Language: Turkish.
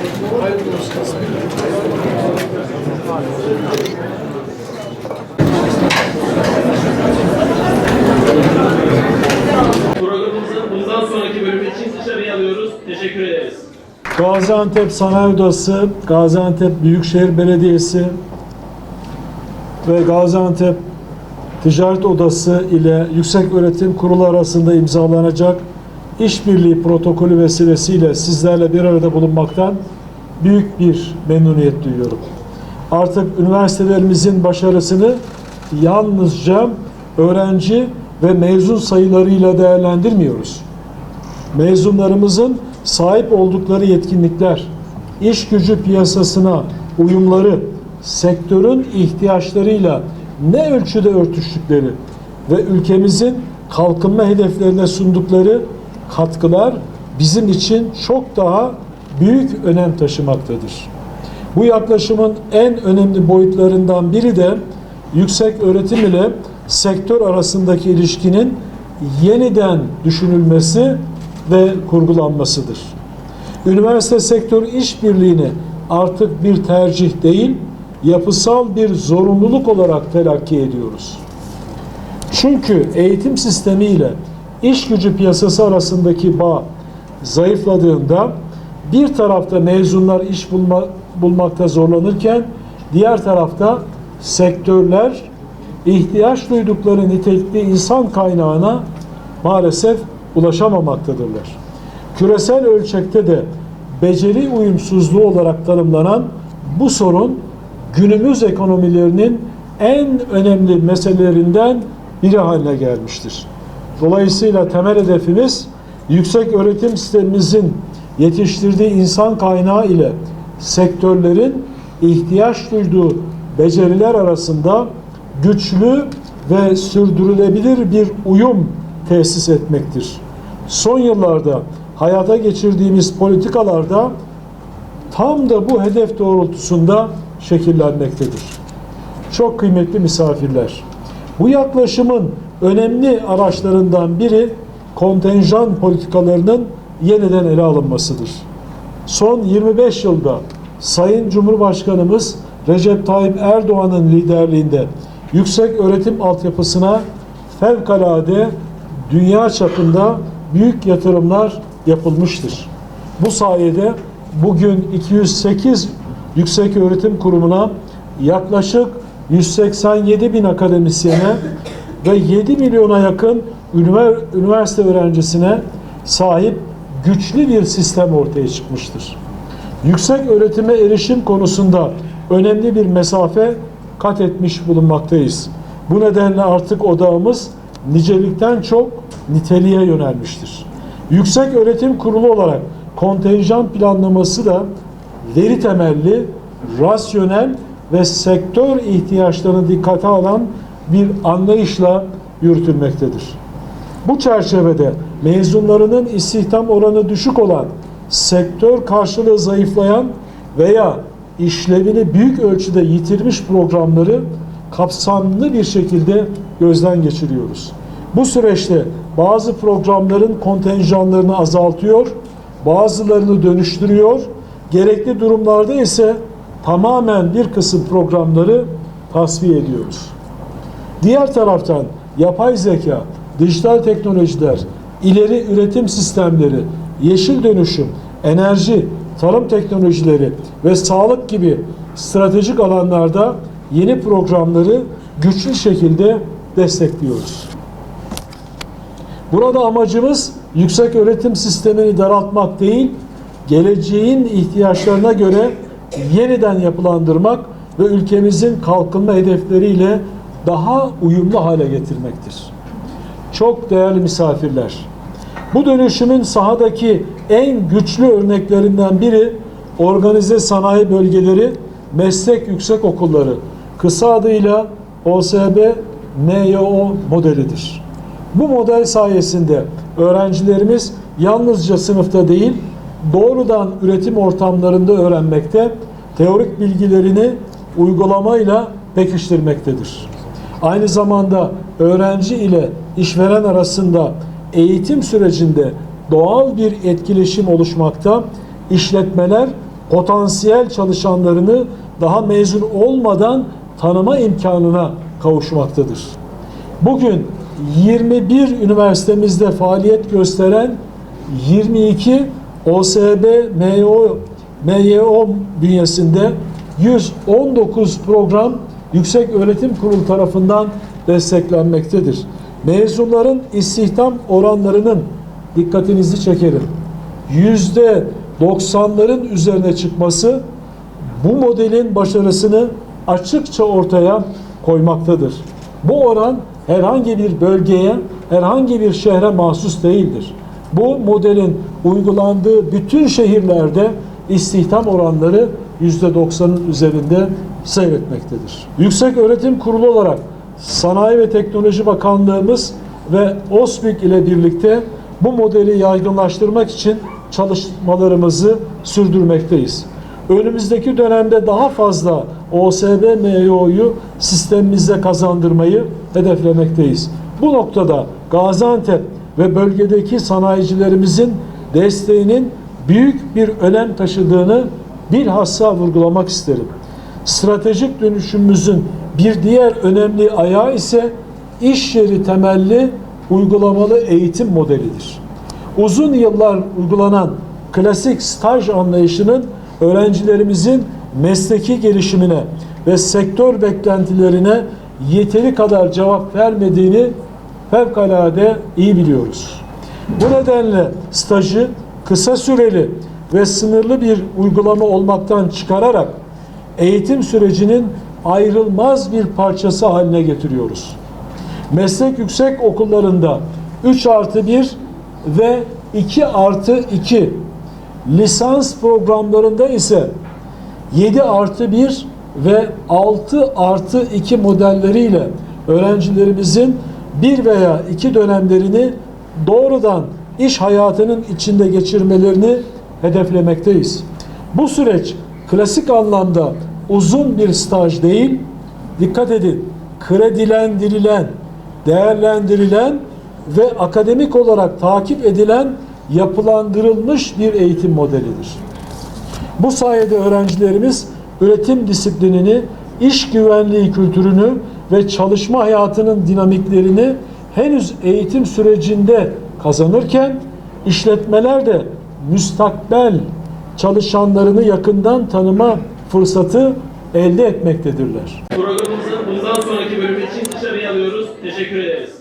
Hayırlı olsun. Programımızın bundan sonraki bölümü için dışarıya alıyoruz. Teşekkür ederiz. Gaziantep Sanayi Odası, Gaziantep Büyükşehir Belediyesi ve Gaziantep Ticaret Odası ile Yükseköğretim Kurulu arasında imzalanacak işbirliği protokolü vesilesiyle sizlerle bir arada bulunmaktan büyük bir memnuniyet duyuyorum. Artık üniversitelerimizin başarısını yalnızca öğrenci ve mezun sayılarıyla değerlendirmiyoruz. Mezunlarımızın sahip oldukları yetkinlikler, iş gücü piyasasına uyumları, sektörün ihtiyaçlarıyla ne ölçüde örtüştükleri ve ülkemizin kalkınma hedeflerine sundukları katkılar bizim için çok daha büyük önem taşımaktadır. Bu yaklaşımın en önemli boyutlarından biri de yüksek öğretim ile sektör arasındaki ilişkinin yeniden düşünülmesi ve kurgulanmasıdır. Üniversite sektör işbirliğini artık bir tercih değil, yapısal bir zorunluluk olarak telakki ediyoruz. Çünkü eğitim sistemi ile iş gücü piyasası arasındaki bağ zayıfladığında bir tarafta mezunlar iş bulmakta zorlanırken diğer tarafta sektörler ihtiyaç duydukları nitelikli insan kaynağına maalesef ulaşamamaktadırlar. Küresel ölçekte de beceri uyumsuzluğu olarak tanımlanan bu sorun günümüz ekonomilerinin en önemli meselelerinden biri haline gelmiştir. Dolayısıyla temel hedefimiz yüksek öğretim sistemimizin yetiştirdiği insan kaynağı ile sektörlerin ihtiyaç duyduğu beceriler arasında güçlü ve sürdürülebilir bir uyum tesis etmektir. Son yıllarda hayata geçirdiğimiz politikalarda tam da bu hedef doğrultusunda şekillenmektedir. Çok kıymetli misafirler, bu yaklaşımın önemli araçlarından biri kontenjan politikalarının yeniden ele alınmasıdır. Son 25 yılda Sayın Cumhurbaşkanımız Recep Tayyip Erdoğan'ın liderliğinde yüksek öğretim altyapısına fevkalade dünya çapında büyük yatırımlar yapılmıştır. Bu sayede bugün 208 yüksek öğretim kurumuna yaklaşık 187 bin akademisyene ve 7 milyona yakın üniversite öğrencisine sahip güçlü bir sistem ortaya çıkmıştır. Yüksek öğretime erişim konusunda önemli bir mesafe kat etmiş bulunmaktayız. Bu nedenle artık odağımız nicelikten çok niteliğe yönelmiştir. Yüksek Öğretim Kurulu olarak kontenjan planlaması da veri temelli, rasyonel ve sektör ihtiyaçlarını dikkate alan bir anlayışla yürütülmektedir. Bu çerçevede mezunlarının istihdam oranı düşük olan, sektör karşılığı zayıflayan veya işlevini büyük ölçüde yitirmiş programları kapsamlı bir şekilde gözden geçiriyoruz. Bu süreçte bazı programların kontenjanlarını azaltıyor, bazılarını dönüştürüyor, gerekli durumlarda ise tamamen bir kısım programları tasfiye ediyoruz. Diğer taraftan yapay zeka, dijital teknolojiler, ileri üretim sistemleri, yeşil dönüşüm, enerji, tarım teknolojileri ve sağlık gibi stratejik alanlarda yeni programları güçlü şekilde destekliyoruz. Burada amacımız yüksek öğretim sistemini daraltmak değil, geleceğin ihtiyaçlarına göre yeniden yapılandırmak ve ülkemizin kalkınma hedefleriyle daha uyumlu hale getirmektir. Çok değerli misafirler, bu dönüşümün sahadaki en güçlü örneklerinden biri organize sanayi bölgeleri, meslek yüksekokulları, kısa adıyla OSB-NYO modelidir. Bu model sayesinde öğrencilerimiz yalnızca sınıfta değil, doğrudan üretim ortamlarında öğrenmekte, teorik bilgilerini uygulamayla pekiştirmektedir. Aynı zamanda öğrenci ile işveren arasında eğitim sürecinde doğal bir etkileşim oluşmakta, işletmeler potansiyel çalışanlarını daha mezun olmadan tanıma imkanına kavuşmaktadır. Bugün 21 üniversitemizde faaliyet gösteren 22 OSB, MYO bünyesinde 119 program Yüksek Öğretim Kurulu tarafından desteklenmektedir. Mezunların istihdam oranlarının dikkatinizi çekerim. %90'ların üzerine çıkması bu modelin başarısını açıkça ortaya koymaktadır. Bu oran herhangi bir bölgeye, herhangi bir şehre mahsus değildir. Bu modelin uygulandığı bütün şehirlerde istihdam oranları %90'ın üzerinde seyretmektedir. Yüksek Öğretim Kurulu olarak Sanayi ve Teknoloji Bakanlığımız ve OSBİK ile birlikte bu modeli yaygınlaştırmak için çalışmalarımızı sürdürmekteyiz. Önümüzdeki dönemde daha fazla OSB MYO'yu sistemimize kazandırmayı hedeflemekteyiz. Bu noktada Gaziantep ve bölgedeki sanayicilerimizin desteğinin büyük bir önem taşıdığını bilhassa vurgulamak isterim. Stratejik dönüşümümüzün bir diğer önemli ayağı ise iş yeri temelli uygulamalı eğitim modelidir. Uzun yıllar uygulanan klasik staj anlayışının öğrencilerimizin mesleki gelişimine ve sektör beklentilerine yeteri kadar cevap vermediğini fevkalade iyi biliyoruz. Bu nedenle stajı kısa süreli ve sınırlı bir uygulama olmaktan çıkararak eğitim sürecinin ayrılmaz bir parçası haline getiriyoruz. Meslek yüksek okullarında 3+1 ve 2+2, lisans programlarında ise 7+1 ve 6+2 modelleriyle öğrencilerimizin bir veya iki dönemlerini doğrudan iş hayatının içinde geçirmelerini hedeflemekteyiz. Bu süreç klasik anlamda uzun bir staj değil, dikkat edin, kredilendirilen, değerlendirilen ve akademik olarak takip edilen yapılandırılmış bir eğitim modelidir. Bu sayede öğrencilerimiz üretim disiplinini, iş güvenliği kültürünü ve çalışma hayatının dinamiklerini henüz eğitim sürecinde kazanırken işletmeler de müstakbel çalışanlarını yakından tanıma fırsatı elde etmektedirler. Programımızı bundan sonraki bölüm için dışarıya alıyoruz. Teşekkür ederiz.